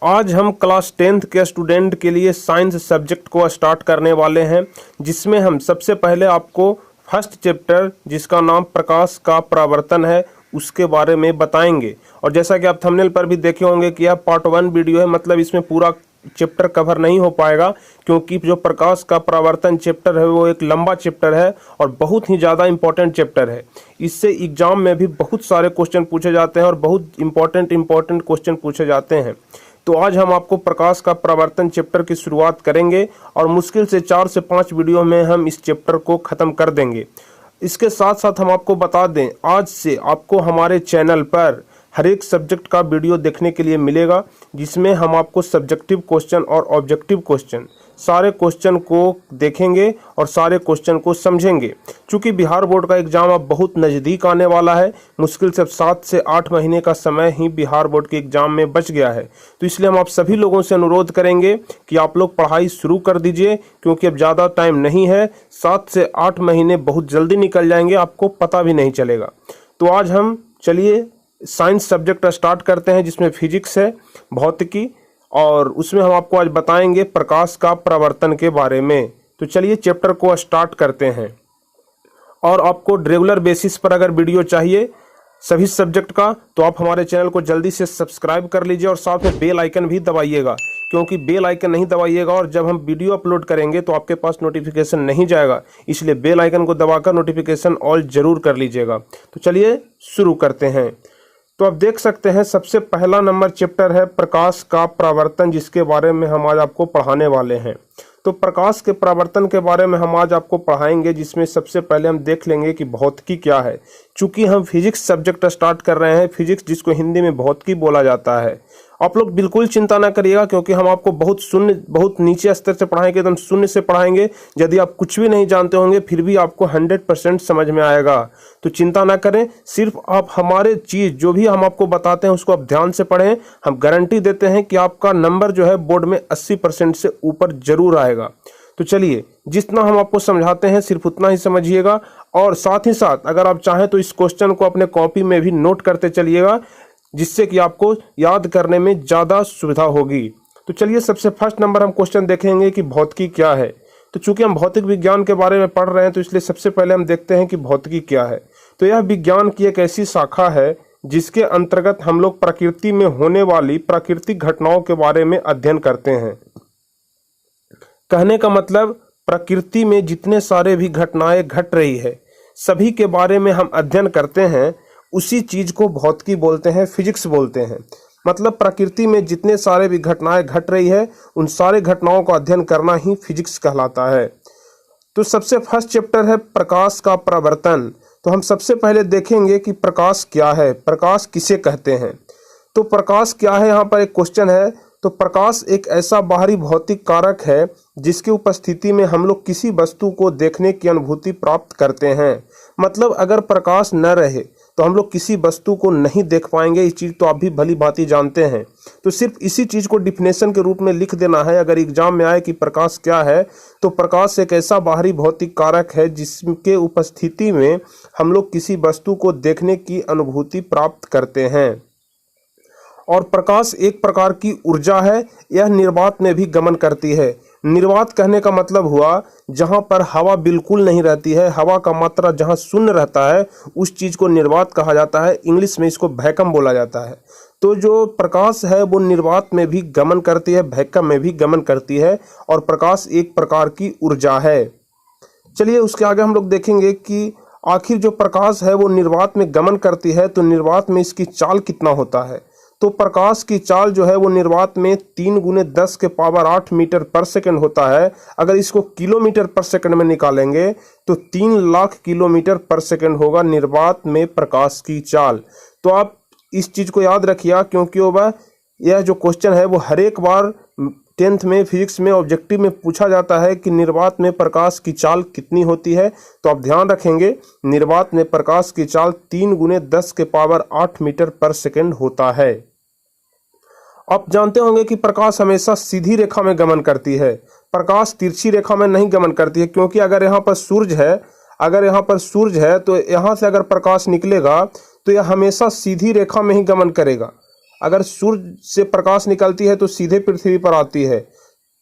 आज हम class 10th के स्टूडेंट के लिए साइंस सब्जेक्ट को स्टार्ट करने वाले हैं, जिसमें हम सबसे पहले आपको फर्स्ट चैप्टर जिसका नाम प्रकाश का परावर्तन है उसके बारे में बताएंगे। और जैसा कि आप थंबनेल पर भी देखे होंगे कि यह पार्ट 1 वीडियो है, मतलब इसमें पूरा चैप्टर कवर नहीं हो पाएगा, क्योंकि जो प्रकाश का परावर्तन चैप्टर है वो एक लंबा चैप्टर है और बहुत ही ज़्यादा इंपॉर्टेंट चैप्टर है। इससे एग्जाम में भी बहुत सारे क्वेश्चन पूछे जाते हैं और बहुत इंपॉर्टेंट क्वेश्चन पूछे जाते हैं। तो आज हम आपको प्रकाश का परावर्तन चैप्टर की शुरुआत करेंगे और मुश्किल से 4 से 5 वीडियो में हम इस चैप्टर को ख़त्म कर देंगे। इसके साथ साथ हम आपको बता दें, आज से आपको हमारे चैनल पर हर एक सब्जेक्ट का वीडियो देखने के लिए मिलेगा, जिसमें हम आपको सब्जेक्टिव क्वेश्चन और ऑब्जेक्टिव क्वेश्चन सारे क्वेश्चन को देखेंगे और सारे क्वेश्चन को समझेंगे। चूँकि बिहार बोर्ड का एग्ज़ाम अब बहुत नज़दीक आने वाला है, मुश्किल से 7 से 8 महीने का समय ही बिहार बोर्ड के एग्ज़ाम में बच गया है। तो इसलिए हम आप सभी लोगों से अनुरोध करेंगे कि आप लोग पढ़ाई शुरू कर दीजिए, क्योंकि अब ज़्यादा टाइम नहीं है। 7 से 8 महीने बहुत जल्दी निकल जाएंगे, आपको पता भी नहीं चलेगा। तो आज हम चलिए साइंस सब्जेक्ट स्टार्ट करते हैं, जिसमें फिजिक्स है, भौतिकी, और उसमें हम आपको आज बताएंगे प्रकाश का परावर्तन के बारे में। तो चलिए चैप्टर को स्टार्ट करते हैं। और आपको रेगुलर बेसिस पर अगर वीडियो चाहिए सभी सब्जेक्ट का, तो आप हमारे चैनल को जल्दी से सब्सक्राइब कर लीजिए और साथ में बेल आइकन भी दबाइएगा, क्योंकि बेल आइकन नहीं दबाइएगा और जब हम वीडियो अपलोड करेंगे तो आपके पास नोटिफिकेशन नहीं जाएगा। इसलिए बेल आइकन को दबाकर नोटिफिकेशन ऑल जरूर कर लीजिएगा। तो चलिए शुरू करते हैं। तो आप देख सकते हैं सबसे पहला नंबर चैप्टर है प्रकाश का परावर्तन, जिसके बारे में हम आज आपको पढ़ाने वाले हैं। तो प्रकाश के परावर्तन के बारे में हम आज आपको पढ़ाएंगे, जिसमें सबसे पहले हम देख लेंगे कि भौतिकी क्या है। चूंकि हम फिजिक्स सब्जेक्ट स्टार्ट कर रहे हैं, फिजिक्स जिसको हिंदी में भौतिकी बोला जाता है। आप लोग बिल्कुल चिंता ना करिएगा, क्योंकि हम आपको बहुत नीचे स्तर से पढ़ाएंगे, एकदम शून्य से पढ़ाएंगे। यदि आप कुछ भी नहीं जानते होंगे फिर भी आपको 100% समझ में आएगा। तो चिंता ना करें, सिर्फ आप हमारे चीज़ जो भी हम आपको बताते हैं उसको आप ध्यान से पढ़ें। हम गारंटी देते हैं कि आपका नंबर जो है बोर्ड में 80% से ऊपर जरूर आएगा। तो चलिए, जितना हम आपको समझाते हैं सिर्फ उतना ही समझिएगा, और साथ ही साथ अगर आप चाहें तो इस क्वेश्चन को अपने कॉपी में भी नोट करते चलिएगा, जिससे कि आपको याद करने में ज़्यादा सुविधा होगी। तो चलिए, सबसे फर्स्ट नंबर हम क्वेश्चन देखेंगे कि भौतिकी क्या है। तो चूंकि हम भौतिक विज्ञान के बारे में पढ़ रहे हैं, तो इसलिए सबसे पहले हम देखते हैं कि भौतिकी क्या है। तो यह विज्ञान की एक ऐसी शाखा है जिसके अंतर्गत हम लोग प्रकृति में होने वाली प्राकृतिक घटनाओं के बारे में अध्ययन करते हैं। कहने का मतलब, प्रकृति में जितने सारे भी घटनाएं घट रही है सभी के बारे में हम अध्ययन करते हैं। उसी चीज को भौतिकी बोलते हैं, फिजिक्स बोलते हैं। मतलब प्रकृति में जितने सारे भी घटनाएं घट रही है उन सारे घटनाओं का अध्ययन करना ही फिजिक्स कहलाता है। तो सबसे फर्स्ट चैप्टर है प्रकाश का परावर्तन। तो हम सबसे पहले देखेंगे कि प्रकाश क्या है, प्रकाश किसे कहते हैं। तो प्रकाश क्या है, यहाँ पर एक क्वेश्चन है। तो प्रकाश एक ऐसा बाहरी भौतिक कारक है जिसकी उपस्थिति में हम लोग किसी वस्तु को देखने की अनुभूति प्राप्त करते हैं। मतलब अगर प्रकाश न रहे तो हम लोग किसी वस्तु को नहीं देख पाएंगे। इस चीज़ तो आप भी भली भांति जानते हैं। तो सिर्फ इसी चीज़ को डिफिनेशन के रूप में लिख देना है। अगर एग्जाम में आए कि प्रकाश क्या है, तो प्रकाश एक ऐसा बाहरी भौतिक कारक है जिसके उपस्थिति में हम लोग किसी वस्तु को देखने की अनुभूति प्राप्त करते हैं। और प्रकाश एक प्रकार की ऊर्जा है, यह निर्वात में भी गमन करती है। निर्वात कहने का मतलब हुआ जहाँ पर हवा बिल्कुल नहीं रहती है, हवा का मात्रा जहाँ शून्य रहता है उस चीज़ को निर्वात कहा जाता है। इंग्लिश में इसको वैक्यूम बोला जाता है। तो जो प्रकाश है वो निर्वात में भी गमन करती है, वैक्यूम में भी गमन करती है, और प्रकाश एक प्रकार की ऊर्जा है। चलिए, उसके आगे हम लोग देखेंगे कि आखिर जो प्रकाश है वो निर्वात में गमन करती है, तो निर्वात में इसकी चाल कितना होता है। तो प्रकाश की चाल जो है वो निर्वात में 3 × 10⁸ मीटर पर सेकंड होता है। अगर इसको किलोमीटर पर सेकंड में निकालेंगे तो 3 लाख किलोमीटर पर सेकंड होगा निर्वात में प्रकाश की चाल। तो आप इस चीज़ को याद रखिए, क्योंकि यह जो क्वेश्चन है वो हर एक बार 10th में फिजिक्स में ऑब्जेक्टिव में पूछा जाता है कि निर्वात में प्रकाश की चाल कितनी होती है। तो आप ध्यान रखेंगे, निर्वात में प्रकाश की चाल 3 × 10⁸ मीटर पर सेकंड होता है। आप जानते होंगे कि प्रकाश हमेशा सीधी रेखा में गमन करती है, प्रकाश तिरछी रेखा में नहीं गमन करती है। क्योंकि अगर यहाँ पर सूरज है तो यहाँ से अगर प्रकाश निकलेगा तो यह हमेशा सीधी रेखा में ही गमन करेगा। अगर सूर्य से प्रकाश निकलती है तो सीधे पृथ्वी पर आती है।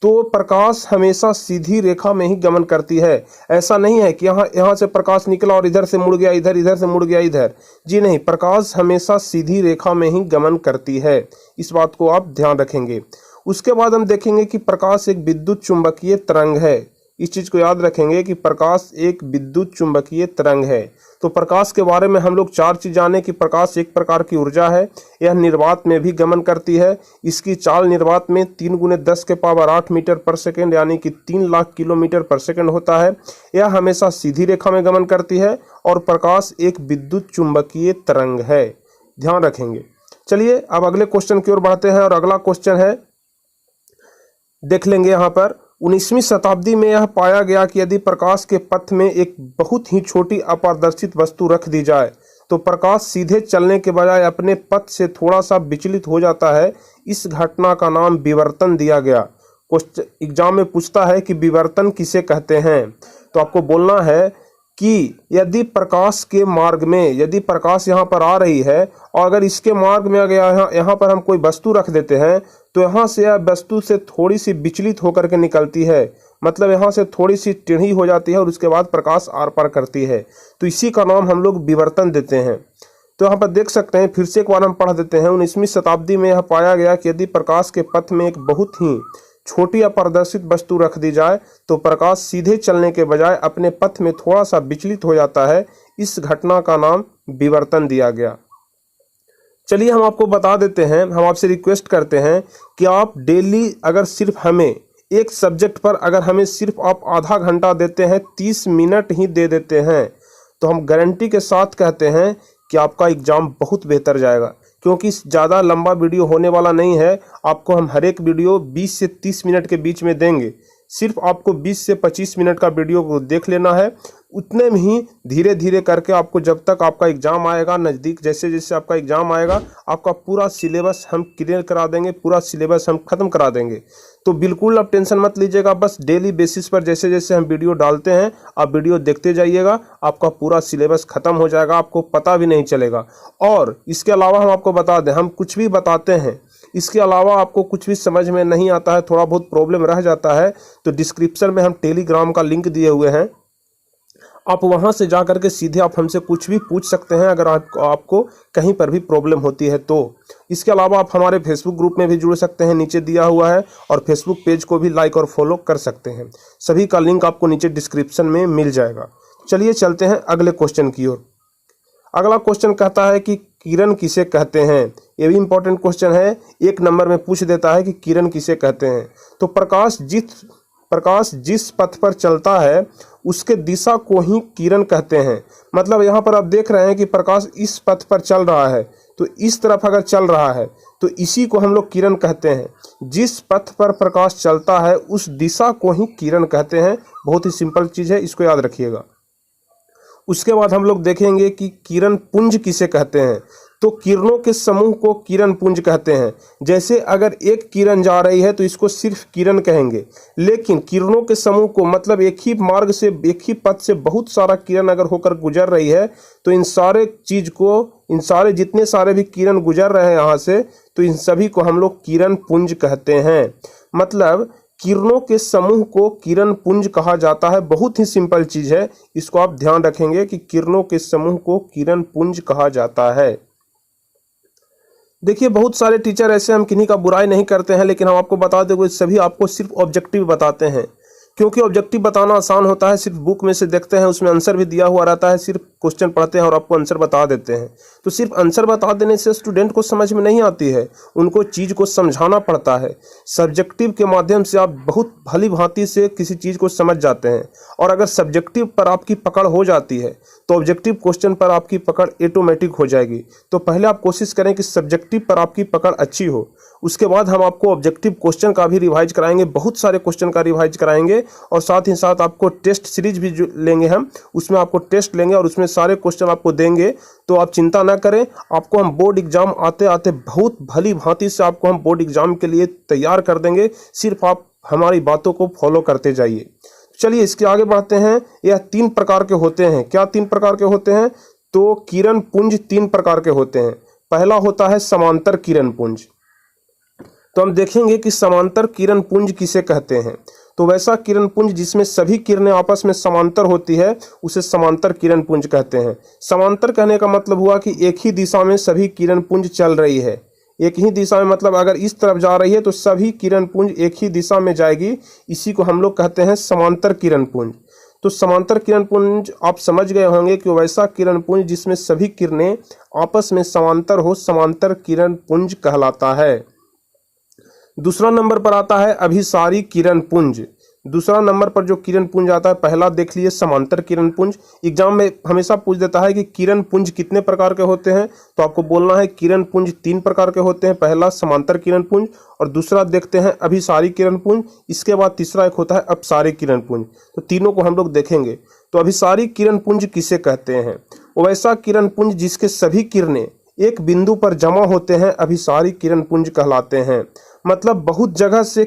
तो प्रकाश हमेशा सीधी रेखा में ही गमन करती है। ऐसा नहीं है कि यहाँ से प्रकाश निकला और इधर से मुड़ गया इधर, इधर से मुड़ गया इधर। जी नहीं, प्रकाश हमेशा सीधी रेखा में ही गमन करती है। इस बात को आप ध्यान रखेंगे। उसके बाद हम देखेंगे कि प्रकाश एक विद्युत चुंबकीय तरंग है। इस चीज को याद रखेंगे कि प्रकाश एक विद्युत चुंबकीय तरंग है। तो प्रकाश के बारे में हम लोग 4 चीज जाने कि प्रकाश एक प्रकार की ऊर्जा है, यह निर्वात में भी गमन करती है। इसकी चाल निर्वात में 3 × 10⁸ मीटर पर सेकेंड यानी कि 3 लाख किलोमीटर पर सेकेंड होता है। यह हमेशा सीधी रेखा में गमन करती है और प्रकाश एक विद्युत चुंबकीय तरंग है। ध्यान रखेंगे। चलिए अब अगले क्वेश्चन की ओर बढ़ते हैं और अगला क्वेश्चन है, देख लेंगे यहाँ पर। 19वीं शताब्दी में यह पाया गया कि यदि प्रकाश के पथ में एक बहुत ही छोटी अपारदर्शित वस्तु रख दी जाए तो प्रकाश सीधे चलने के बजाय अपने पथ से थोड़ा सा विचलित हो जाता है। इस घटना का नाम विवर्तन दिया गया। क्वेश्चन एग्जाम में पूछता है कि विवर्तन किसे कहते हैं। तो आपको बोलना है कि यदि प्रकाश के मार्ग में, यदि प्रकाश यहाँ पर आ रही है और अगर इसके मार्ग में अगर यहाँ पर हम कोई वस्तु रख देते हैं तो यहाँ से यह वस्तु से थोड़ी सी विचलित होकर के निकलती है, मतलब यहाँ से थोड़ी सी टेढ़ी हो जाती है और उसके बाद प्रकाश आर पार करती है। तो इसी का नाम हम लोग विवर्तन देते हैं। तो यहाँ पर देख सकते हैं, फिर से एक बार हम पढ़ देते हैं। 19वीं शताब्दी में यह पाया गया कि यदि प्रकाश के पथ में एक बहुत ही छोटी अपारदर्शित वस्तु रख दी जाए तो प्रकाश सीधे चलने के बजाय अपने पथ में थोड़ा सा विचलित हो जाता है। इस घटना का नाम विवर्तन दिया गया। चलिए हम आपको बता देते हैं, हम आपसे रिक्वेस्ट करते हैं कि आप डेली अगर सिर्फ हमें एक सब्जेक्ट पर अगर हमें सिर्फ आप आधा घंटा देते हैं, 30 मिनट ही दे देते हैं, तो हम गारंटी के साथ कहते हैं कि आपका एग्जाम बहुत बेहतर जाएगा। क्योंकि ज़्यादा लंबा वीडियो होने वाला नहीं है। आपको हम हर एक वीडियो 20 से 30 मिनट के बीच में देंगे। सिर्फ आपको 20 से 25 मिनट का वीडियो को देख लेना है। उतने में ही धीरे धीरे करके आपको जब तक आपका एग्ज़ाम आएगा नज़दीक, जैसे जैसे आपका एग्ज़ाम आएगा, आपका पूरा सिलेबस हम क्लियर करा देंगे, पूरा सिलेबस हम ख़त्म करा देंगे। तो बिल्कुल आप टेंशन मत लीजिएगा। बस डेली बेसिस पर जैसे जैसे हम वीडियो डालते हैं आप वीडियो देखते जाइएगा, आपका पूरा सिलेबस ख़त्म हो जाएगा, आपको पता भी नहीं चलेगा। और इसके अलावा हम आपको बता दें, हम कुछ भी बताते हैं, इसके अलावा आपको कुछ भी समझ में नहीं आता है, थोड़ा बहुत प्रॉब्लम रह जाता है, तो डिस्क्रिप्शन में हम टेलीग्राम का लिंक दिए हुए हैं, आप वहां से जा करके सीधे आप हमसे कुछ भी पूछ सकते हैं अगर आपको कहीं पर भी प्रॉब्लम होती है तो। इसके अलावा आप हमारे फेसबुक ग्रुप में भी जुड़ सकते हैं, नीचे दिया हुआ है, और फेसबुक पेज को भी लाइक और फॉलो कर सकते हैं। सभी का लिंक आपको नीचे डिस्क्रिप्शन में मिल जाएगा। चलिए चलते हैं अगले क्वेश्चन की ओर। अगला क्वेश्चन कहता है कि किरण किसे कहते हैं। ये भी इंपॉर्टेंट क्वेश्चन है, 1 नंबर में पूछ देता है कि किरण किसे कहते हैं। तो प्रकाश जिस पथ पर चलता है उसके दिशा को ही किरण कहते हैं। मतलब यहाँ पर आप देख रहे हैं कि प्रकाश इस पथ पर चल रहा है, तो इस तरफ अगर चल रहा है तो इसी को हम लोग किरण कहते हैं। जिस पथ पर प्रकाश चलता है उस दिशा को ही किरण कहते हैं। बहुत ही सिंपल चीज़ है, इसको याद रखिएगा। उसके बाद हम लोग देखेंगे कि किरण पुंज किसे कहते हैं। तो किरणों के समूह को किरण पुंज कहते हैं। जैसे अगर एक किरण जा रही है तो इसको सिर्फ किरण कहेंगे, लेकिन किरणों के समूह को मतलब एक ही मार्ग से, एक ही पथ से बहुत सारा किरण अगर होकर गुजर रही है तो इन सारे जितने सारे भी किरण गुजर रहे हैं यहाँ से, तो इन सभी को हम लोग किरण पुंज कहते हैं। मतलब किरणों के समूह को किरण पुंज कहा जाता है। बहुत ही सिंपल चीज है, इसको आप ध्यान रखेंगे कि किरणों के समूह को किरण पुंज कहा जाता है। देखिए बहुत सारे टीचर ऐसे, हम किन्हीं का बुराई नहीं करते हैं, लेकिन हम आपको बता दें सभी आपको सिर्फ ऑब्जेक्टिव बताते हैं, क्योंकि ऑब्जेक्टिव बताना आसान होता है। सिर्फ बुक में से देखते हैं, उसमें आंसर भी दिया हुआ रहता है, सिर्फ क्वेश्चन पढ़ते हैं और आपको आंसर बता देते हैं। तो सिर्फ आंसर बता देने से स्टूडेंट को समझ में नहीं आती है, उनको चीज़ को समझाना पड़ता है। सब्जेक्टिव के माध्यम से आप बहुत भली भांति से किसी चीज़ को समझ जाते हैं, और अगर सब्जेक्टिव पर आपकी पकड़ हो जाती है तो ऑब्जेक्टिव क्वेश्चन पर आपकी पकड़ ऑटोमेटिक हो जाएगी। तो पहले आप कोशिश करें कि सब्जेक्टिव पर आपकी पकड़ अच्छी हो, उसके बाद हम आपको ऑब्जेक्टिव क्वेश्चन का भी रिवाइज कराएंगे, बहुत सारे क्वेश्चन का रिवाइज कराएंगे, और साथ ही साथ आपको टेस्ट सीरीज भी लेंगे हम, उसमें आपको टेस्ट लेंगे और उसमें सारे क्वेश्चन आपको देंगे। तो आप चिंता ना करें, आपको हम बोर्ड एग्जाम आते आते बहुत भली भांति से आपको हम बोर्ड एग्जाम के लिए तैयार कर देंगे। सिर्फ आप हमारी बातों को फॉलो करते जाइए। चलिए इसके आगे बढ़ते हैं। यह 3 प्रकार के होते हैं। क्या 3 प्रकार के होते हैं? तो किरण पुंज 3 प्रकार के होते हैं। पहला होता है समांतर किरण पुंज। तो हम देखेंगे कि समांतर किरण पुंज किसे कहते हैं। तो वैसा किरण पुंज जिसमें सभी किरणें आपस में समांतर होती है उसे समांतर किरण पुंज कहते हैं। समांतर कहने का मतलब हुआ कि एक ही दिशा में सभी किरण पुंज चल रही है। एक ही दिशा में मतलब अगर इस तरफ जा रही है तो सभी किरण पुंज एक ही दिशा में जाएगी, इसी को हम लोग कहते हैं समांतर किरण पुंज। तो समांतर किरण पुंज आप समझ गए होंगे कि वैसा किरण पुंज जिसमें सभी किरणें आपस में समांतर हो, समांतर किरण पुंज कहलाता है। दूसरा नंबर पर आता है अभिसारी किरण पुंज। दूसरा नंबर पर जो किरण पुंज आता है, पहला देख लिए समांतर किरण पुंज। एग्जाम में हमेशा पूछ देता है कि किरण पुंज कितने प्रकार के होते हैं, तो आपको बोलना है किरण पुंज 3 प्रकार के होते हैं। पहला समांतर किरण पुंज और दूसरा देखते हैं अभिसारी किरण पुंज, इसके बाद तीसरा एक होता है अपसारी किरण पुंज। तो तीनों को हम लोग देखेंगे। तो अभिसारी किरण पुंज किसे कहते हैं? वैसा किरण पुंज जिसके सभी किरणें एक बिंदु पर जमा होते हैं अभिसारी किरण पुंज कहलाते हैं। मतलब बहुत जगह से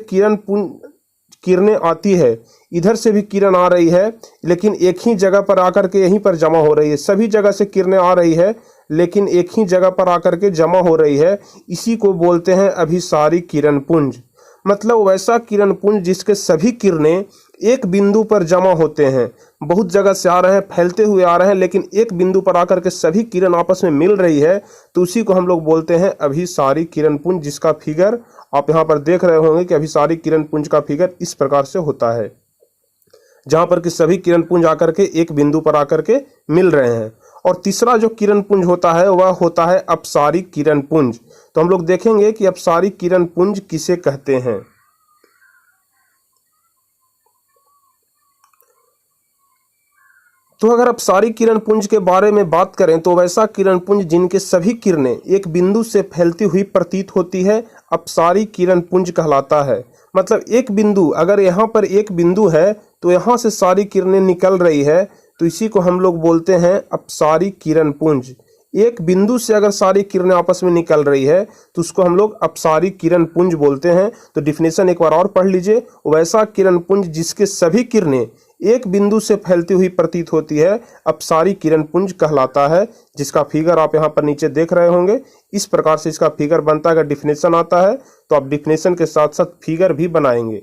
किरणें आती है, इधर से भी किरण आ रही है लेकिन एक ही जगह पर आकर के यहीं पर जमा हो रही है। सभी जगह से किरणें आ रही है लेकिन एक ही जगह पर आकर के जमा हो रही है, इसी को बोलते हैं अभिसारी किरण पुंज। मतलब वैसा किरण पुंज जिसके सभी किरणें एक बिंदु पर जमा होते हैं, बहुत जगह से आ रहे हैं, फैलते हुए आ रहे हैं, लेकिन एक बिंदु पर आकर के सभी किरण आपस में मिल रही है, तो उसी को हम लोग बोलते हैं अभिसारी किरण पुंज, जिसका फिगर आप यहाँ पर देख रहे होंगे कि अभिसारी किरण पुंज का फिगर इस प्रकार से होता है, जहां पर कि सभी किरण पुंज आकर के एक बिंदु पर आकर के मिल रहे हैं। और तीसरा जो किरण पुंज होता है वह होता है अपसारी किरण पुंज। तो हम लोग देखेंगे कि अपसारी किरण पुंज किसे कहते हैं। तो अगर अपसारी किरण पुंज के बारे में बात करें तो वैसा किरण पुंज जिनके सभी किरणें एक बिंदु से फैलती हुई प्रतीत होती है, अपसारी किरण पुंज कहलाता है। मतलब एक बिंदु, अगर यहाँ पर एक बिंदु है तो यहाँ से सारी किरणें निकल रही है, तो इसी को हम लोग बोलते हैं अपसारी किरण पुंज। एक बिंदु से अगर सारी किरणें आपस में निकल रही है तो उसको हम लोग अपसारी किरण पुंज बोलते हैं। तो डिफिनेशन एक बार और पढ़ लीजिए। वैसा किरण पुंज जिसके सभी किरणें एक बिंदु से फैलती हुई प्रतीत होती है, अपसारी किरण पुंज कहलाता है, जिसका फिगर आप यहाँ पर नीचे देख रहे होंगे। इस प्रकार से इसका फिगर बनता है। अगर डिफिनेशन आता है तो आप डिफिनेशन के साथ साथ फिगर भी बनाएंगे,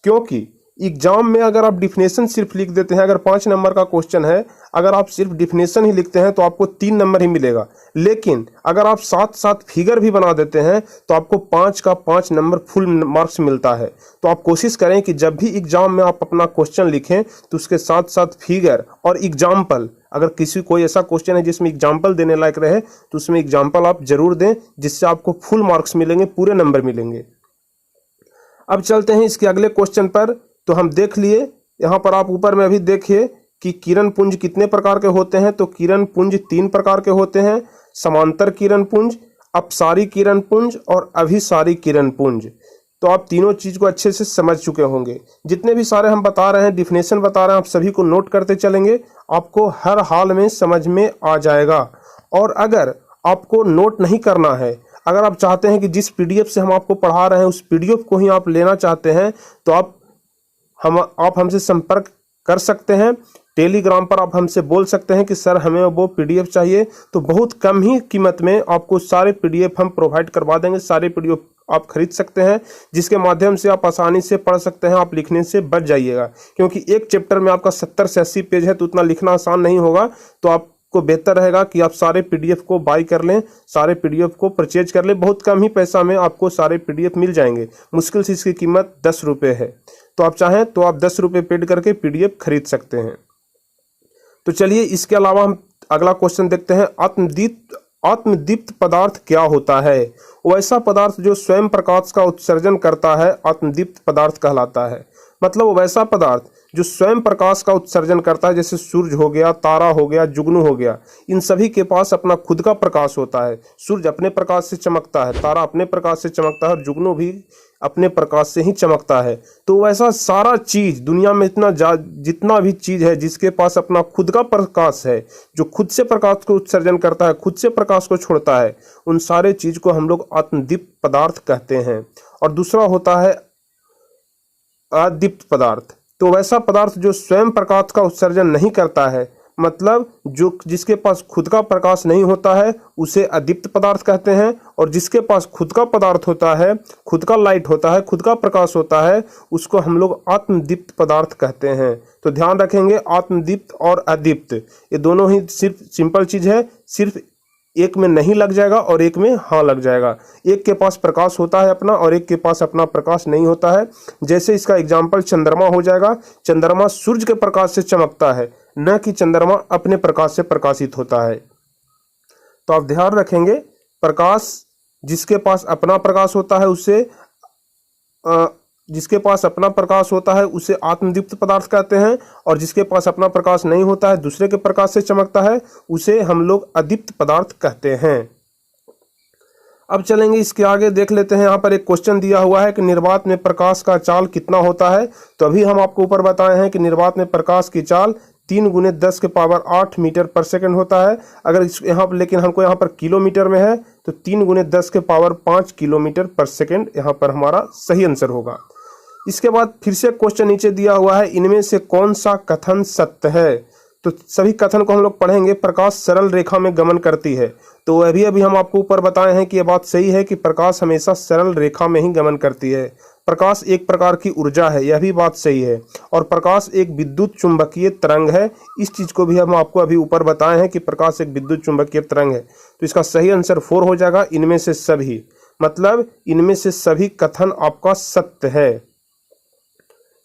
क्योंकि एग्जाम में अगर आप डिफिनेशन सिर्फ लिख देते हैं, अगर 5 नंबर का क्वेश्चन है, अगर आप सिर्फ डिफिनेशन ही लिखते हैं तो आपको 3 नंबर ही मिलेगा। लेकिन अगर आप साथ साथ फिगर भी बना देते हैं तो आपको 5 का 5 नंबर फुल मार्क्स मिलता है। तो आप कोशिश करें कि जब भी एग्जाम में आप अपना क्वेश्चन लिखें तो उसके साथ साथ फिगर और एग्जाम्पल, अगर किसी कोई ऐसा क्वेश्चन है जिसमें एग्जाम्पल देने लायक रहे तो उसमें एग्जाम्पल आप जरूर दें, जिससे आपको फुल मार्क्स मिलेंगे, पूरे नंबर मिलेंगे। अब चलते हैं इसके अगले क्वेश्चन पर। तो हम देख लिए, यहाँ पर आप ऊपर में अभी देखिए कि किरण पुंज कितने प्रकार के होते हैं। तो किरण पुंज 3 प्रकार के होते हैं, समांतर किरण पुंज, अपसारी किरण पुंज और अभिसारी किरण पुंज। तो आप तीनों चीज को अच्छे से समझ चुके होंगे। जितने भी सारे हम बता रहे हैं, डिफिनेशन बता रहे हैं, आप सभी को नोट करते चलेंगे, आपको हर हाल में समझ में आ जाएगा। और अगर आपको नोट नहीं करना है, अगर आप चाहते हैं कि जिस पीडीएफ से हम आपको पढ़ा रहे हैं उस पीडीएफ को ही आप लेना चाहते हैं, तो आप हमसे संपर्क कर सकते हैं। टेलीग्राम पर आप हमसे बोल सकते हैं कि सर हमें वो पीडीएफ चाहिए, तो बहुत कम ही कीमत में आपको सारे पीडीएफ हम प्रोवाइड करवा देंगे। सारे पीडीएफ आप खरीद सकते हैं, जिसके माध्यम से आप आसानी से पढ़ सकते हैं। आप लिखने से बच जाइएगा, क्योंकि एक चैप्टर में आपका 70 से 80 पेज है, तो उतना लिखना आसान नहीं होगा। तो आपको बेहतर रहेगा कि आप सारे पीडीएफ को बाय कर लें, सारे पीडीएफ को परचेज कर लें। बहुत कम ही पैसा में आपको सारे पीडीएफ मिल जाएंगे। मुश्किल से इसकी कीमत 10 रुपये है, तो आप चाहें तो आप 10 रुपये पेड करके पीडीएफ खरीद सकते हैं। तो चलिए इसके अलावा हम अगला क्वेश्चन देखते हैं। आत्मदीप्त पदार्थ क्या होता है? वैसा पदार्थ जो स्वयं प्रकाश का उत्सर्जन करता है आत्मदीप्त पदार्थ कहलाता है। मतलब वैसा पदार्थ जो स्वयं प्रकाश का उत्सर्जन करता है, जैसे सूरज हो गया, तारा हो गया, जुगनू हो गया, इन सभी के पास अपना खुद का प्रकाश होता है। सूरज अपने प्रकाश से चमकता है, तारा अपने प्रकाश से चमकता है और जुगनू भी अपने प्रकाश से ही चमकता है। तो वैसा सारा चीज दुनिया में जितना भी चीज है जिसके पास अपना खुद का प्रकाश है, जो खुद से प्रकाश को उत्सर्जन करता है, खुद से प्रकाश को छोड़ता है, उन सारे चीज को हम लोग आत्मदीप्त पदार्थ कहते हैं। और दूसरा होता है अदीप्त पदार्थ। तो वैसा पदार्थ जो स्वयं प्रकाश का उत्सर्जन नहीं करता है, मतलब जो जिसके पास खुद का प्रकाश नहीं होता है उसे अदीप्त पदार्थ कहते हैं, और जिसके पास खुद का पदार्थ होता है, खुद का लाइट होता है, खुद का प्रकाश होता है, उसको हम लोग आत्मदीप्त पदार्थ कहते हैं। तो ध्यान रखेंगे, आत्मदीप्त और अदीप्त ये दोनों ही सिर्फ सिंपल चीज है, सिर्फ एक में नहीं लग जाएगा और एक में हाँ लग जाएगा। एक के पास प्रकाश होता है अपना और एक के पास अपना प्रकाश नहीं होता है। जैसे इसका एग्जाम्पल चंद्रमा हो जाएगा। चंद्रमा सूर्य के प्रकाश से चमकता है, न कि चंद्रमा अपने प्रकाश से प्रकाशित होता है। तो आप ध्यान रखेंगे, प्रकाश जिसके पास अपना प्रकाश होता है उसे आत्मदीप्त पदार्थ कहते हैं, और जिसके पास अपना प्रकाश नहीं होता है, दूसरे के प्रकाश से चमकता है, उसे हम लोग अदीप्त पदार्थ कहते हैं। अब चलेंगे इसके आगे, देख लेते हैं। यहाँ पर एक क्वेश्चन दिया हुआ है कि निर्वात में प्रकाश का चाल कितना होता है। तो अभी हम आपको ऊपर बताए हैं कि निर्वात में प्रकाश की चाल 3 × 10⁸ मीटर पर सेकंड होता है। अगर यहाँ पर, लेकिन हमको यहाँ पर किलोमीटर में है, तो 3 × 10⁵ किलोमीटर पर सेकंड यहाँ पर हमारा सही आंसर होगा। इसके बाद फिर से क्वेश्चन नीचे दिया हुआ है, इनमें से कौन सा कथन सत्य है। तो सभी कथन को हम लोग पढ़ेंगे। प्रकाश सरल रेखा में गमन करती है, तो अभी हम आपको ऊपर बताए हैं कि यह बात सही है कि प्रकाश हमेशा सरल रेखा में ही गमन करती है। प्रकाश एक प्रकार की ऊर्जा है, यह भी बात सही है। और प्रकाश एक विद्युत चुंबकीय तरंग है, इस चीज को भी हम आपको अभी ऊपर बताए हैं कि प्रकाश एक विद्युत चुंबकीय तरंग है। तो इसका सही आंसर 4 हो जाएगा, इनमें से सभी, मतलब इनमें से सभी कथन आपका सत्य है।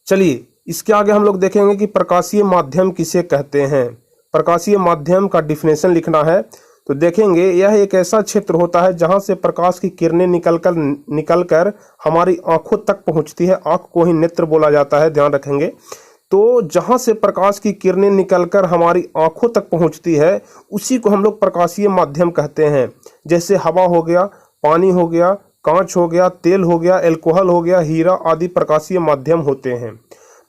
चलिए इसके आगे हम लोग देखेंगे कि प्रकाशीय माध्यम किसे कहते हैं। प्रकाशीय माध्यम का डिफिनेशन लिखना है। तो देखेंगे, यह एक ऐसा क्षेत्र होता है जहां से प्रकाश की किरणें निकलकर हमारी आंखों तक पहुंचती है। आंख को ही नेत्र बोला जाता है, ध्यान रखेंगे। तो जहां से प्रकाश की किरणें निकलकर हमारी आंखों तक पहुंचती है, उसी को हम लोग प्रकाशीय माध्यम कहते हैं। जैसे हवा हो गया, पानी हो गया, कांच हो गया, तेल हो गया, एल्कोहल हो गया, हीरा आदि प्रकाशीय माध्यम होते हैं।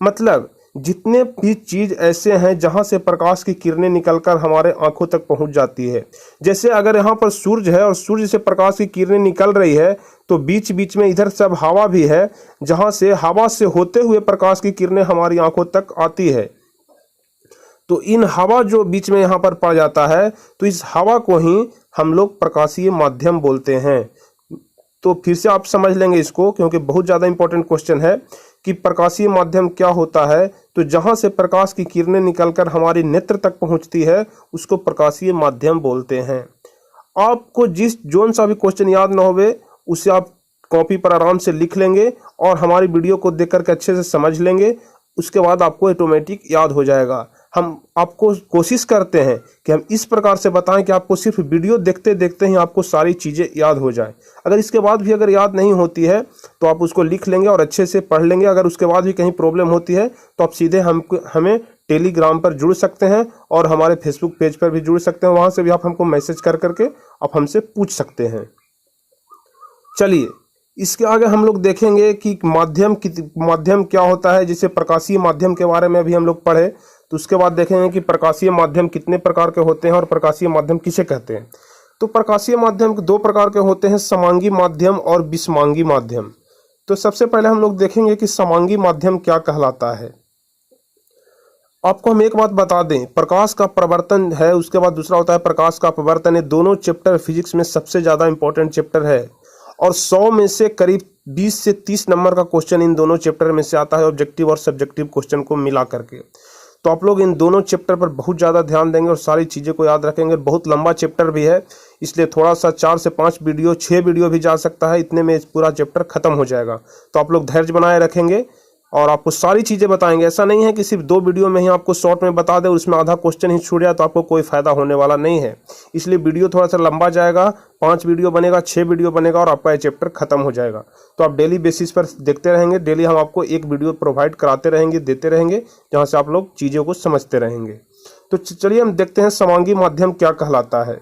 मतलब जितने भी चीज ऐसे हैं जहां से प्रकाश की किरणें निकलकर हमारे आंखों तक पहुंच जाती है। जैसे अगर यहाँ पर सूर्य है और सूर्य से प्रकाश की किरणें निकल रही है, तो बीच बीच में इधर सब हवा भी है, जहां से हवा से होते हुए प्रकाश की किरणें हमारी आंखों तक आती है। तो इन हवा जो बीच में यहाँ पर पड़ जाता है, तो इस हवा को ही हम लोग प्रकाशीय माध्यम बोलते हैं। तो फिर से आप समझ लेंगे इसको, क्योंकि बहुत ज़्यादा इंपॉर्टेंट क्वेश्चन है कि प्रकाशीय माध्यम क्या होता है। तो जहां से प्रकाश की किरणें निकलकर हमारी नेत्र तक पहुंचती है, उसको प्रकाशीय माध्यम बोलते हैं। आपको जोन सा भी क्वेश्चन याद ना होवे, उसे आप कॉपी पर आराम से लिख लेंगे और हमारी वीडियो को देख करके अच्छे से समझ लेंगे। उसके बाद आपको ऑटोमेटिक याद हो जाएगा। हम आपको कोशिश करते हैं कि हम इस प्रकार से बताएं कि आपको सिर्फ वीडियो देखते देखते ही आपको सारी चीज़ें याद हो जाएं। अगर इसके बाद भी अगर याद नहीं होती है तो आप उसको लिख लेंगे और अच्छे से पढ़ लेंगे। अगर उसके बाद भी कहीं प्रॉब्लम होती है तो आप सीधे हमें टेलीग्राम पर जुड़ सकते हैं और हमारे फेसबुक पेज पर भी जुड़ सकते हैं। वहाँ से भी आप हमको मैसेज कर करके आप हमसे पूछ सकते हैं। चलिए इसके आगे हम लोग देखेंगे कि माध्यम क्या होता है। जैसे प्रकाशीय माध्यम के बारे में भी हम लोग पढ़े, तो उसके बाद देखेंगे कि प्रकाशीय माध्यम कितने प्रकार के होते हैं और प्रकाशीय माध्यम किसे कहते हैं। तो प्रकाशीय माध्यम 2 प्रकार के होते हैं, समांगी माध्यम और विषमांगी माध्यम। तो सबसे पहले हम लोग देखेंगे कि समांगी माध्यम क्या कहलाता है। आपको हम एक बात बता दें, प्रकाश का प्रवर्तन है, उसके बाद दूसरा होता है प्रकाश का अपवर्तन। ये दोनों चैप्टर फिजिक्स में सबसे ज़्यादा इंपॉर्टेंट चैप्टर है और 100 में से करीब 20 से 30 नंबर का क्वेश्चन इन दोनों चैप्टर में से आता है, ऑब्जेक्टिव और सब्जेक्टिव क्वेश्चन को मिला करके। तो आप लोग इन दोनों चैप्टर पर बहुत ज़्यादा ध्यान देंगे और सारी चीज़ें को याद रखेंगे। बहुत लंबा चैप्टर भी है, इसलिए थोड़ा सा 4 से 5 वीडियो 6 वीडियो भी जा सकता है, इतने में पूरा चैप्टर खत्म हो जाएगा। तो आप लोग धैर्य बनाए रखेंगे और आपको सारी चीज़ें बताएंगे। ऐसा नहीं है कि सिर्फ 2 वीडियो में ही आपको शॉर्ट में बता दे और उसमें आधा क्वेश्चन ही छूट जाए, तो आपको कोई फायदा होने वाला नहीं है। इसलिए वीडियो थोड़ा सा लंबा जाएगा, 5 वीडियो बनेगा, 6 वीडियो बनेगा और आपका ये चैप्टर खत्म हो जाएगा। तो आप डेली बेसिस पर देखते रहेंगे, डेली हम आपको एक वीडियो प्रोवाइड कराते रहेंगे, देते रहेंगे, जहाँ से आप लोग चीज़ों को समझते रहेंगे। तो चलिए हम देखते हैं समांगी माध्यम क्या कहलाता है।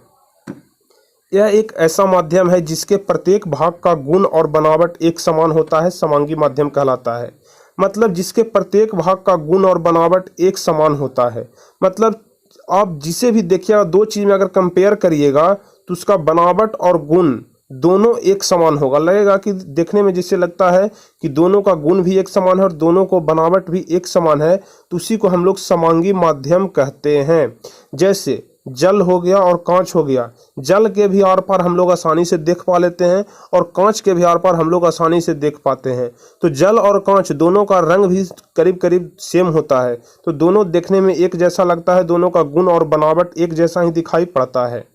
यह एक ऐसा माध्यम है जिसके प्रत्येक भाग का गुण और बनावट एक समान होता है, समांगी माध्यम कहलाता है। मतलब जिसके प्रत्येक भाग का गुण और बनावट एक समान होता है। मतलब आप जिसे भी देखिएगा, 2 चीज़ में अगर कंपेयर करिएगा तो उसका बनावट और गुण दोनों एक समान होगा। लगेगा कि देखने में जिससे लगता है कि दोनों का गुण भी एक समान है और दोनों को बनावट भी एक समान है, तो उसी को हम लोग समांगी माध्यम कहते हैं। जैसे जल हो गया और कांच हो गया, जल के भी आर पार हम लोग आसानी से देख पा लेते हैं और कांच के भी आर पार हम लोग आसानी से देख पाते हैं। तो जल और कांच दोनों का रंग भी करीब करीब सेम होता है, तो दोनों देखने में एक जैसा लगता है, दोनों का गुण और बनावट एक जैसा ही दिखाई पड़ता है,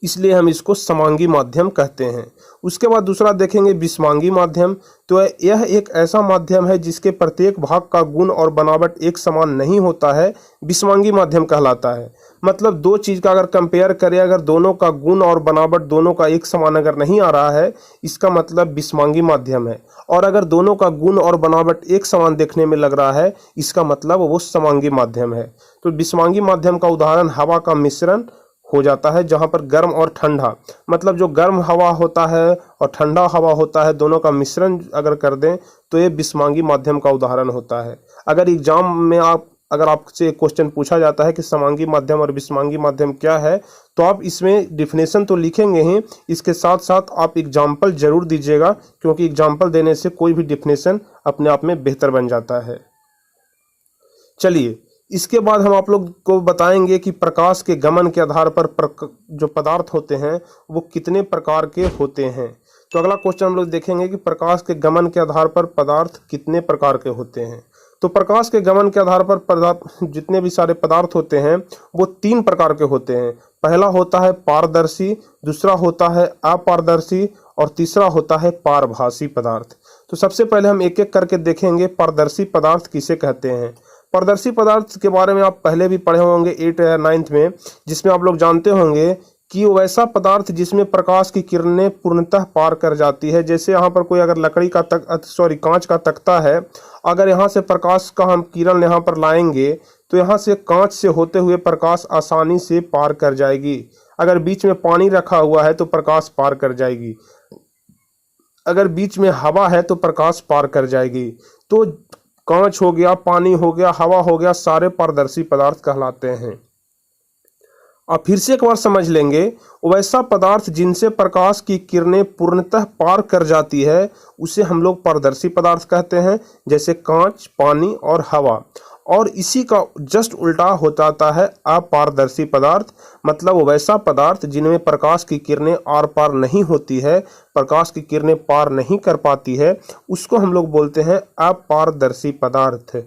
इसलिए हम इसको समांगी माध्यम कहते हैं। उसके बाद दूसरा देखेंगे विषमांगी माध्यम। तो यह एक ऐसा माध्यम है जिसके प्रत्येक भाग का गुण और बनावट एक समान नहीं होता है, विषमांगी माध्यम कहलाता है। मतलब दो चीज़ का अगर कंपेयर करें, अगर दोनों का गुण और बनावट दोनों का एक समान अगर नहीं आ रहा है, इसका मतलब विषमांगी माध्यम है। और अगर दोनों का गुण और बनावट एक समान देखने में लग रहा है, इसका मतलब वो समांगी माध्यम है। तो विषमांगी माध्यम का उदाहरण हवा का मिश्रण हो जाता है, जहां पर गर्म और ठंडा, मतलब जो गर्म हवा होता है और ठंडा हवा होता है, दोनों का मिश्रण अगर कर दें तो ये विषमांगी माध्यम का उदाहरण होता है। अगर एग्जाम में अगर आपसे एक क्वेश्चन पूछा जाता है कि समांगी माध्यम और विषमांगी माध्यम क्या है, तो आप इसमें डिफिनेशन तो लिखेंगे ही, इसके साथ साथ आप एग्जाम्पल जरूर दीजिएगा, क्योंकि एग्जाम्पल देने से कोई भी डिफिनेशन अपने आप में बेहतर बन जाता है। चलिए, इसके बाद हम आप लोग को बताएंगे कि प्रकाश के गमन के आधार पर जो पदार्थ होते हैं वो कितने प्रकार के होते हैं। तो अगला क्वेश्चन हम लोग देखेंगे कि प्रकाश के गमन के आधार पर पदार्थ कितने प्रकार के होते हैं। तो प्रकाश के गमन के आधार पर पदार्थ जितने भी सारे पदार्थ होते हैं वो 3 प्रकार के होते हैं। पहला होता है पारदर्शी, दूसरा होता है अपारदर्शी और तीसरा होता है पारभासी पदार्थ। तो सबसे पहले हम एक एक करके देखेंगे पारदर्शी पदार्थ किसे कहते हैं। पारदर्शी पदार्थ के बारे में आप पहले भी पढ़े होंगे 8 या 9th में, जिसमें आप लोग जानते होंगे कि वो ऐसा पदार्थ जिसमें प्रकाश की किरणें पूर्णतः पार कर जाती है। जैसे यहाँ पर कोई अगर लकड़ी का कांच का तख्ता है, अगर यहाँ से प्रकाश का हम किरण यहाँ पर लाएंगे तो यहाँ से कांच से होते हुए प्रकाश आसानी से पार कर जाएगी। अगर बीच में पानी रखा हुआ है तो प्रकाश पार कर जाएगी, अगर बीच में हवा है तो प्रकाश पार कर जाएगी। तो कांच हो गया, पानी हो गया, हवा हो गया, सारे पारदर्शी पदार्थ कहलाते हैं। अब फिर से एक बार समझ लेंगे, वैसा पदार्थ जिनसे प्रकाश की किरणें पूर्णतः पार कर जाती है उसे हम लोग पारदर्शी पदार्थ कहते हैं, जैसे कांच, पानी और हवा। और इसी का जस्ट उल्टा हो जाता है अपारदर्शी पदार्थ, मतलब वैसा पदार्थ जिनमें प्रकाश की किरणें आर पार नहीं होती है, प्रकाश की किरणें पार नहीं कर पाती है, उसको हम लोग बोलते हैं अपारदर्शी पदार्थ।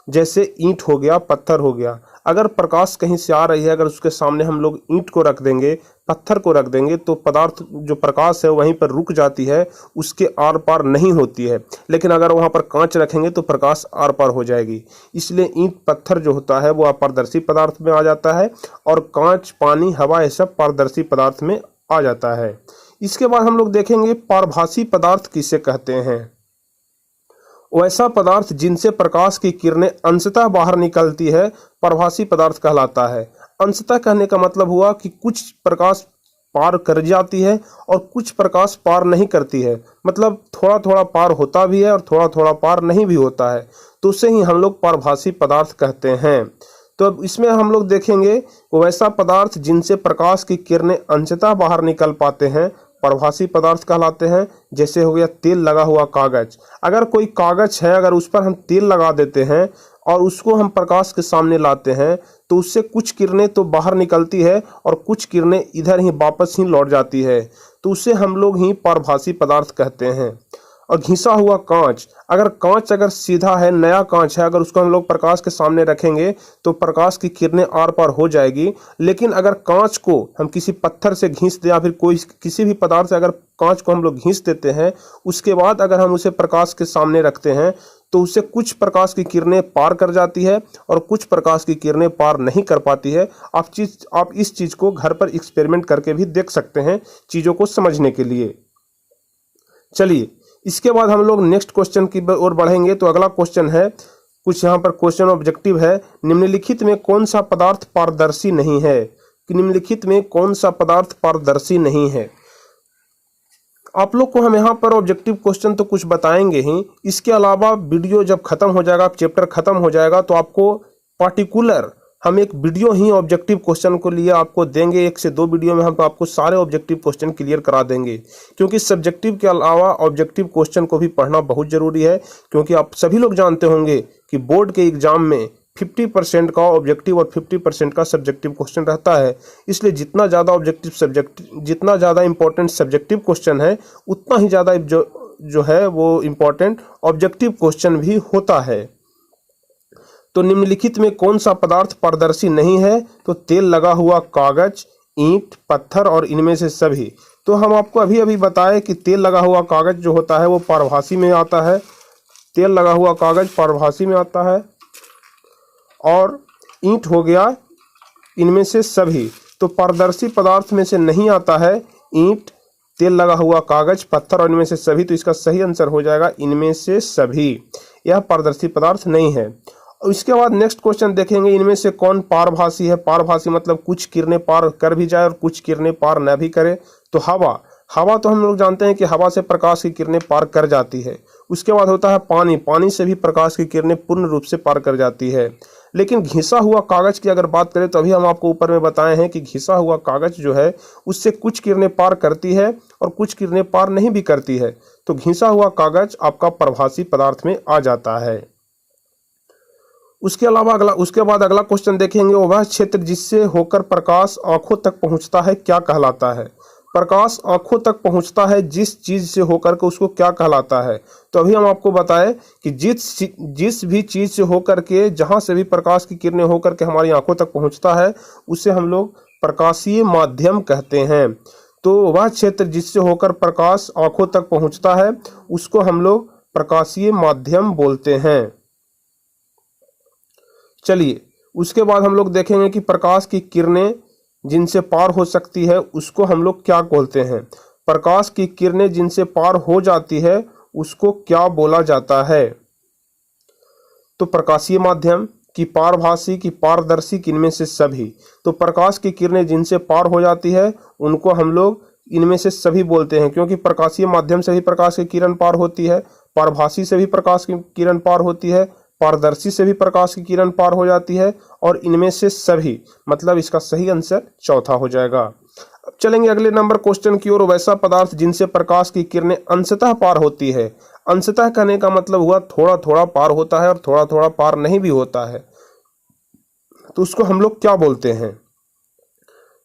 जैसे ईंट हो गया, पत्थर हो गया, अगर प्रकाश कहीं से आ रही है, अगर उसके सामने हम लोग ईंट को रख देंगे, पत्थर को रख देंगे, तो पदार्थ जो प्रकाश है वहीं पर रुक जाती है, उसके आर पार नहीं होती है। लेकिन अगर वहां पर कांच रखेंगे तो प्रकाश आर पार हो जाएगी। इसलिए ईंट पत्थर जो होता है वो अपारदर्शी पदार्थ में आ जाता है और कांच, पानी, हवा ये सब पारदर्शी पदार्थ में आ जाता है। इसके बाद हम लोग देखेंगे पारभासी पदार्थ किसे कहते हैं। वैसा पदार्थ जिनसे प्रकाश की किरणें अंशतः बाहर निकलती है पारभासी पदार्थ कहलाता है। अंशतः कहने का मतलब हुआ कि कुछ प्रकाश पार कर जाती है और कुछ प्रकाश पार नहीं करती है, मतलब थोड़ा थोड़ा पार होता भी है और थोड़ा थोड़ा पार नहीं भी होता है, तो उसे ही हम लोग पारभासी पदार्थ कहते हैं। तो अब इसमें हम लोग देखेंगे वैसा पदार्थ जिनसे प्रकाश की किरणें अंशतः बाहर निकल पाते हैं पारभासी पदार्थ कहलाते हैं। जैसे हो गया तेल लगा हुआ कागज, अगर कोई कागज है, अगर उस पर हम तेल लगा देते हैं और उसको हम प्रकाश के सामने लाते हैं तो उससे कुछ किरणें तो बाहर निकलती है और कुछ किरणें इधर ही वापस ही लौट जाती है, तो उसे हम लोग ही पारभासी पदार्थ कहते हैं। और घिसा हुआ कांच, अगर कांच अगर सीधा है, नया कांच है, अगर उसको हम लोग प्रकाश के सामने रखेंगे तो प्रकाश की किरणें आर पार हो जाएगी। लेकिन अगर कांच को हम किसी पत्थर से घिस दे या फिर कोई किसी भी पदार्थ से अगर कांच को हम लोग घिस देते हैं, उसके बाद अगर हम उसे प्रकाश के सामने रखते हैं तो उससे कुछ प्रकाश की किरणें पार कर जाती है और कुछ प्रकाश की किरणें पार नहीं कर पाती है। आप इस चीज़ को घर पर एक्सपेरिमेंट करके भी देख सकते हैं चीज़ों को समझने के लिए। चलिए, इसके बाद हम लोग नेक्स्ट क्वेश्चन की ओर बढ़ेंगे। तो अगला क्वेश्चन है, कुछ यहाँ पर क्वेश्चन ऑब्जेक्टिव है, निम्नलिखित में कौन सा पदार्थ पारदर्शी नहीं है। कि निम्नलिखित में कौन सा पदार्थ पारदर्शी नहीं है। आप लोग को हम यहाँ पर ऑब्जेक्टिव क्वेश्चन तो कुछ बताएंगे ही, इसके अलावा वीडियो जब खत्म हो जाएगा, चैप्टर खत्म हो जाएगा, तो आपको पार्टिकुलर हम एक वीडियो ही ऑब्जेक्टिव क्वेश्चन को लिए आपको देंगे। 1 से 2 वीडियो में हम आपको सारे ऑब्जेक्टिव क्वेश्चन क्लियर करा देंगे, क्योंकि सब्जेक्टिव के अलावा ऑब्जेक्टिव क्वेश्चन को भी पढ़ना बहुत ज़रूरी है। क्योंकि आप सभी लोग जानते होंगे कि बोर्ड के एग्जाम में 50% का ऑब्जेक्टिव और 50% का सब्जेक्टिव क्वेश्चन रहता है। इसलिए जितना ज़्यादा इंपॉर्टेंट सब्जेक्टिव क्वेश्चन है, उतना ही ज़्यादा जो है वो इम्पॉर्टेंट ऑब्जेक्टिव क्वेश्चन भी होता है। तो निम्नलिखित में कौन सा पदार्थ पारदर्शी नहीं है? तो तेल लगा हुआ कागज, ईंट, पत्थर और इनमें से सभी। तो हम आपको अभी बताए कि तेल लगा हुआ कागज जो होता है वो पारभासी में आता है। तेल लगा हुआ कागज पारभासी में आता है। और ईंट हो गया इनमें से सभी। तो पारदर्शी पदार्थ में से नहीं आता है ईंट, तेल लगा हुआ कागज, पत्थर और इनमें से सभी। तो इसका सही आंसर हो जाएगा इनमें से सभी। यह पारदर्शी पदार्थ नहीं है। इसके बाद नेक्स्ट क्वेश्चन देखेंगे, इनमें से कौन पारभासी है? पारभासी मतलब कुछ किरणें पार कर भी जाए और कुछ किरणें पार न भी करे। तो हवा तो हम लोग जानते हैं कि हवा से प्रकाश की किरणें पार कर जाती है। उसके बाद होता है पानी, पानी से भी प्रकाश की किरणें पूर्ण रूप से पार कर जाती है। लेकिन घिसा हुआ कागज की अगर बात करें तो अभी हम आपको ऊपर में बताए हैं कि घिसा हुआ कागज जो है उससे कुछ किरणें पार करती है और कुछ किरणें पार नहीं भी करती है। तो घिसा हुआ कागज आपका पारभासी पदार्थ में आ जाता है। उसके बाद अगला क्वेश्चन देखेंगे, वह क्षेत्र जिससे होकर प्रकाश आंखों तक पहुंचता है क्या कहलाता है? प्रकाश आंखों तक पहुंचता है जिस चीज से होकर के उसको क्या कहलाता है? तो अभी हम आपको बताएं कि जिस भी चीज से होकर के, जहां से भी प्रकाश की किरणें होकर के हमारी आंखों तक पहुंचता है उसे हम लोग प्रकाशीय माध्यम कहते हैं। तो वह क्षेत्र जिससे होकर प्रकाश आंखों तक पहुंचता है उसको हम लोग प्रकाशीय माध्यम बोलते हैं। चलिए उसके बाद हम लोग देखेंगे कि प्रकाश की किरणें जिनसे पार हो सकती है उसको हम लोग क्या बोलते हैं? प्रकाश की किरणें जिनसे पार हो जाती है उसको क्या बोला जाता है? तो प्रकाशीय माध्यम, की पारभासी, की पारदर्शी, किनमें से सभी। तो प्रकाश की किरणें जिनसे पार हो जाती है उनको हम लोग इनमें से सभी बोलते हैं, क्योंकि प्रकाशीय माध्यम से भी प्रकाश की किरण पार होती है, पारभासी से भी प्रकाश की किरण पार होती है, पारदर्शी से भी प्रकाश की किरण पार हो जाती है और इनमें से सभी, मतलब इसका सही आंसर चौथा हो जाएगा। अब चलेंगे अगले नंबर क्वेश्चन की ओर। वैसा पदार्थ जिनसे प्रकाश की किरणें अंशतः पार होती है। अंशतः कहने का मतलब हुआ थोड़ा थोड़ा पार होता है और थोड़ा थोड़ा पार नहीं भी होता है, तो उसको हम लोग क्या बोलते हैं?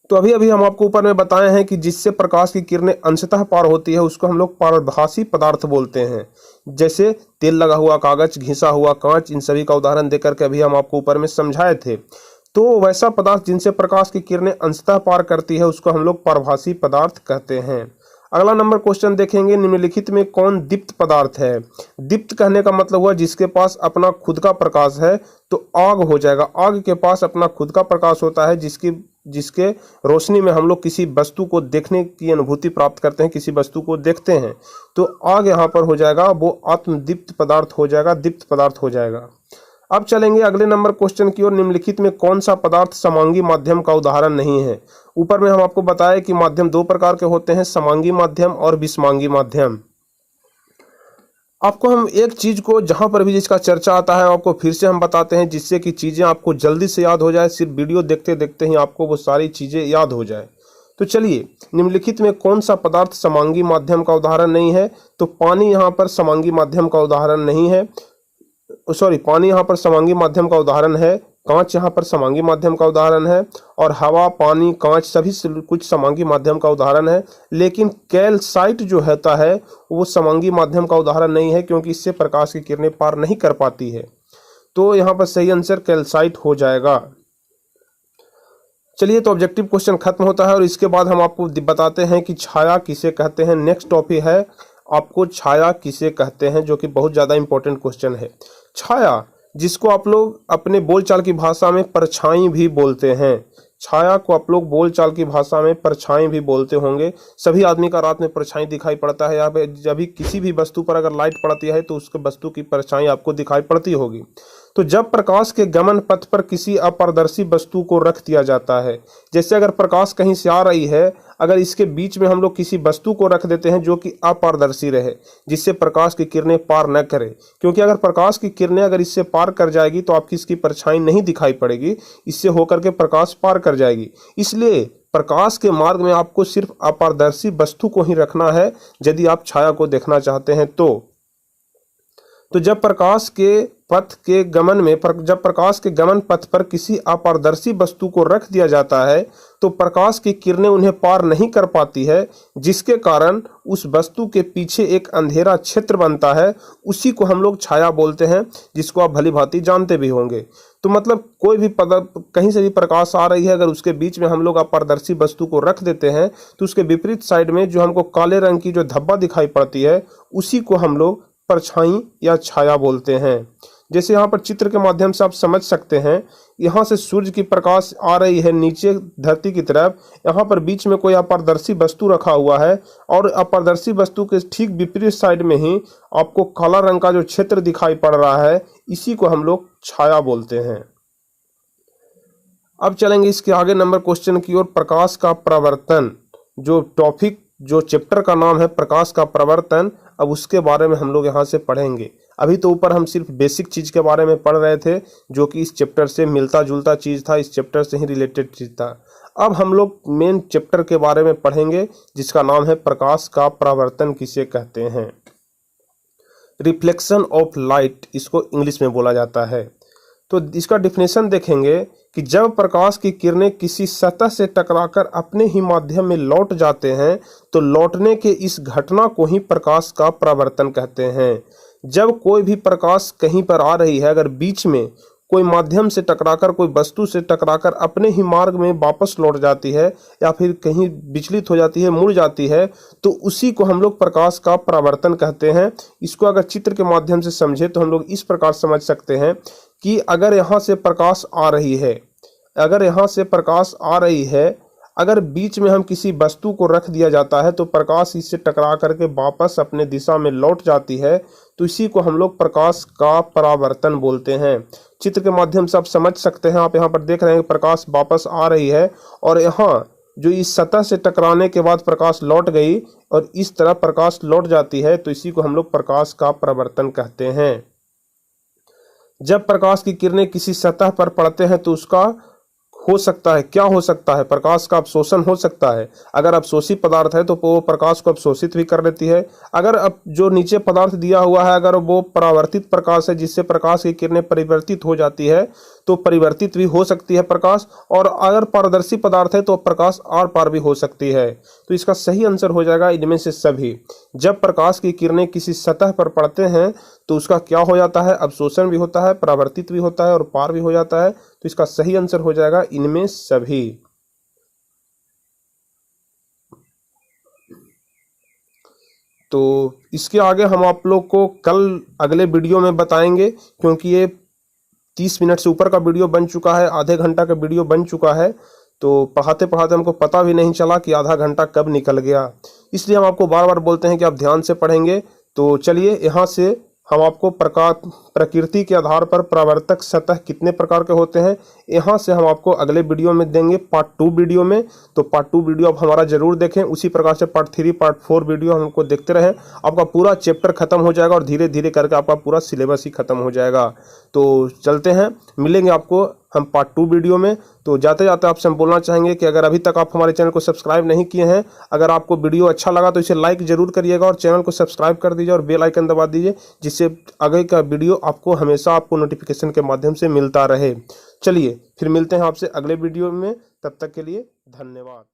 तो अभी हम आपको ऊपर में बताए हैं कि जिससे प्रकाश की किरणें अंशतः पार होती है उसको हम लोग पारभासी पदार्थ बोलते हैं। जैसे तेल लगा हुआ कागज, घिसा हुआ कांच, इन सभी का उदाहरण देकर के अभी हम आपको ऊपर में समझाए थे। तो वैसा पदार्थ जिनसे प्रकाश की किरणें अंशतः पार करती है उसको हम लोग पारभासी पदार्थ कहते हैं। अगला नंबर क्वेश्चन देखेंगे, निम्नलिखित में कौन दीप्त पदार्थ है? दीप्त कहने का मतलब हुआ जिसके पास अपना खुद का प्रकाश है। तो आग हो जाएगा। आग के पास अपना खुद का प्रकाश होता है जिसके रोशनी में हम लोग किसी वस्तु को देखने की अनुभूति प्राप्त करते हैं, किसी वस्तु को देखते हैं। तो आग यहाँ पर हो जाएगा, वो आत्मदीप्त पदार्थ हो जाएगा, दीप्त पदार्थ हो जाएगा। अब चलेंगे अगले नंबर क्वेश्चन की ओर। निम्नलिखित में कौन सा पदार्थ समांगी माध्यम का उदाहरण नहीं है? ऊपर में हम आपको बताया कि माध्यम दो प्रकार के होते हैं, समांगी माध्यम और विसमांगी माध्यम। आपको हम एक चीज को जहां पर भी जिसका चर्चा आता है आपको फिर से हम बताते हैं, जिससे कि चीजें आपको जल्दी से याद हो जाए। सिर्फ वीडियो देखते देखते ही आपको वो सारी चीजें याद हो जाए। तो चलिए, निम्नलिखित में कौन सा पदार्थ समांगी माध्यम का उदाहरण नहीं है? तो पानी यहाँ पर समांगी माध्यम का उदाहरण नहीं है। पानी यहाँ पर समांगी माध्यम का उदाहरण है, कांच यहाँ पर समांगी माध्यम का उदाहरण है, और हवा, पानी, कांच सभी कुछ समांगी माध्यम का उदाहरण है। लेकिन कैल्साइट जो होता है वो समांगी माध्यम का उदाहरण नहीं है, क्योंकि इससे प्रकाश की किरणें पार नहीं कर पाती है। तो यहाँ पर सही आंसर कैल्साइट हो जाएगा। चलिए, तो ऑब्जेक्टिव क्वेश्चन खत्म होता है और इसके बाद हम आपको बताते हैं कि छाया किसे कहते हैं। नेक्स्ट टॉपिक है आपको छाया किसे कहते हैं, जो कि बहुत ज़्यादा इंपॉर्टेंट क्वेश्चन है। छाया, जिसको आप लोग अपने बोलचाल की भाषा में परछाई भी बोलते हैं। छाया को आप लोग बोलचाल की भाषा में परछाई भी बोलते होंगे। सभी आदमी का रात में परछाई दिखाई पड़ता है, या जब भी किसी भी वस्तु पर अगर लाइट पड़ती है तो उसके वस्तु की परछाई आपको दिखाई पड़ती होगी। तो जब प्रकाश के गमन पथ पर किसी अपारदर्शी वस्तु को रख दिया जाता है, जैसे अगर प्रकाश कहीं से आ रही है, अगर इसके बीच में हम लोग किसी वस्तु को रख देते हैं जो कि अपारदर्शी रहे, जिससे प्रकाश की किरणें पार न करें, क्योंकि अगर प्रकाश की किरणें अगर इससे पार कर जाएगी तो आपकी इसकी परछाई नहीं दिखाई पड़ेगी, इससे होकर के प्रकाश पार कर जाएगी। इसलिए प्रकाश के मार्ग में आपको सिर्फ अपारदर्शी वस्तु को ही रखना है यदि आप छाया को देखना चाहते हैं। तो जब प्रकाश के गमन पथ पर किसी अपारदर्शी वस्तु को रख दिया जाता है तो प्रकाश की किरणें उन्हें पार नहीं कर पाती है, जिसके कारण उस वस्तु के पीछे एक अंधेरा क्षेत्र बनता है। उसी को हम लोग छाया बोलते हैं, जिसको आप भली भांति जानते भी होंगे। तो मतलब कोई भी कहीं से भी प्रकाश आ रही है, अगर उसके बीच में हम लोग अपारदर्शी वस्तु को रख देते हैं तो उसके विपरीत साइड में जो हमको काले रंग की जो धब्बा दिखाई पड़ती है, उसी को हम लोग परछाई या छाया बोलते हैं। जैसे यहाँ पर चित्र के माध्यम से आप समझ सकते हैं, यहाँ से सूर्य की प्रकाश आ रही है नीचे धरती की तरफ, यहाँ पर बीच में कोई अपारदर्शी वस्तु रखा हुआ है और अपारदर्शी वस्तु के ठीक विपरीत साइड में ही आपको काला रंग का जो क्षेत्र दिखाई पड़ रहा है, इसी को हम लोग छाया बोलते हैं। अब चलेंगे इसके आगे नंबर क्वेश्चन की ओर। प्रकाश का प्रवर्तन, जो चैप्टर का नाम है प्रकाश का प्रवर्तन, अब उसके बारे में हम लोग यहाँ से पढ़ेंगे। अभी तो ऊपर हम सिर्फ बेसिक चीज के बारे में पढ़ रहे थे, जो कि इस चैप्टर से मिलता जुलता चीज था, इस चैप्टर से ही रिलेटेड चीज था। अब हम लोग मेन चैप्टर के बारे में पढ़ेंगे, जिसका नाम है प्रकाश का परावर्तन किसे कहते हैं। रिफ्लेक्शन ऑफ लाइट इसको इंग्लिश में बोला जाता है। तो इसका डिफिनेशन देखेंगे कि जब प्रकाश की किरणें किसी सतह से टकराकर अपने ही माध्यम में लौट जाते हैं तो लौटने के इस घटना को ही प्रकाश का परावर्तन कहते हैं। जब कोई भी प्रकाश कहीं पर आ रही है, अगर बीच में कोई माध्यम से टकराकर, कोई वस्तु से टकराकर अपने ही मार्ग में वापस लौट जाती है या फिर कहीं विचलित हो जाती है, मुड़ जाती है, तो उसी को हम लोग प्रकाश का परावर्तन कहते हैं। इसको अगर चित्र के माध्यम से समझे तो हम लोग इस प्रकार समझ सकते हैं कि अगर यहाँ से प्रकाश आ रही है, अगर बीच में हम किसी वस्तु को रख दिया जाता है तो प्रकाश इससे टकरा करके वापस अपने दिशा में लौट जाती है, तो इसी को हम लोग प्रकाश का परावर्तन बोलते हैं। चित्र के माध्यम से आप समझ सकते हैं, आप यहाँ पर देख रहे हैं कि प्रकाश वापस आ रही है और यहाँ जो इस सतह से टकराने के बाद प्रकाश लौट गई और इस तरह प्रकाश लौट जाती है, तो इसी को हम लोग प्रकाश का परावर्तन कहते हैं। जब प्रकाश की किरणें किसी सतह पर पड़ते हैं तो उसका क्या हो सकता है, प्रकाश का अवशोषण हो सकता है। अगर अवशोषी पदार्थ है तो वो प्रकाश को अवशोषित भी कर लेती है। अगर अब जो नीचे पदार्थ दिया हुआ है, अगर वो परावर्तित प्रकाश है जिससे प्रकाश की किरणें परिवर्तित हो जाती है, तो परिवर्तित भी हो सकती है प्रकाश। और अगर पारदर्शी पदार्थ है तो प्रकाश आर पार भी हो सकती है। तो इसका सही आंसर हो जाएगा इनमें से सभी। जब प्रकाश की किरणें किसी सतह पर पड़ते हैं तो उसका क्या हो जाता है, अवशोषण भी होता है, परावर्तित भी होता है और पार भी हो जाता है। तो इसका सही आंसर हो जाएगा इनमें सभी। तो इसके आगे हम आप लोग को कल अगले वीडियो में बताएंगे, क्योंकि ये 30 मिनट से ऊपर का वीडियो बन चुका है, आधे घंटा का वीडियो बन चुका है। तो पढ़ाते पढ़ाते हमको पता भी नहीं चला कि आधा घंटा कब निकल गया। इसलिए हम आपको बार बार बोलते हैं कि आप ध्यान से पढ़ेंगे। तो चलिए, यहाँ से हम आपको प्रकृति के आधार पर परावर्तक सतह कितने प्रकार के होते हैं, यहाँ से हम आपको अगले वीडियो में देंगे, पार्ट 2 वीडियो में। तो पार्ट 2 वीडियो आप हमारा जरूर देखें। उसी प्रकार से पार्ट 3, पार्ट 4 वीडियो हमको देखते रहें। आपका पूरा चैप्टर खत्म हो जाएगा और धीरे धीरे करके आपका पूरा सिलेबस ही खत्म हो जाएगा। तो चलते हैं, मिलेंगे आपको हम पार्ट 2 वीडियो में। तो जाते जाते आपसे हम बोलना चाहेंगे कि अगर अभी तक आप हमारे चैनल को सब्सक्राइब नहीं किए हैं, अगर आपको वीडियो अच्छा लगा तो इसे लाइक जरूर करिएगा और चैनल को सब्सक्राइब कर दीजिए और बेल आइकन दबा दीजिए, जिससे आगे का वीडियो आपको हमेशा आपको नोटिफिकेशन के माध्यम से मिलता रहे। चलिए फिर मिलते हैं आपसे अगले वीडियो में, तब तक के लिए धन्यवाद।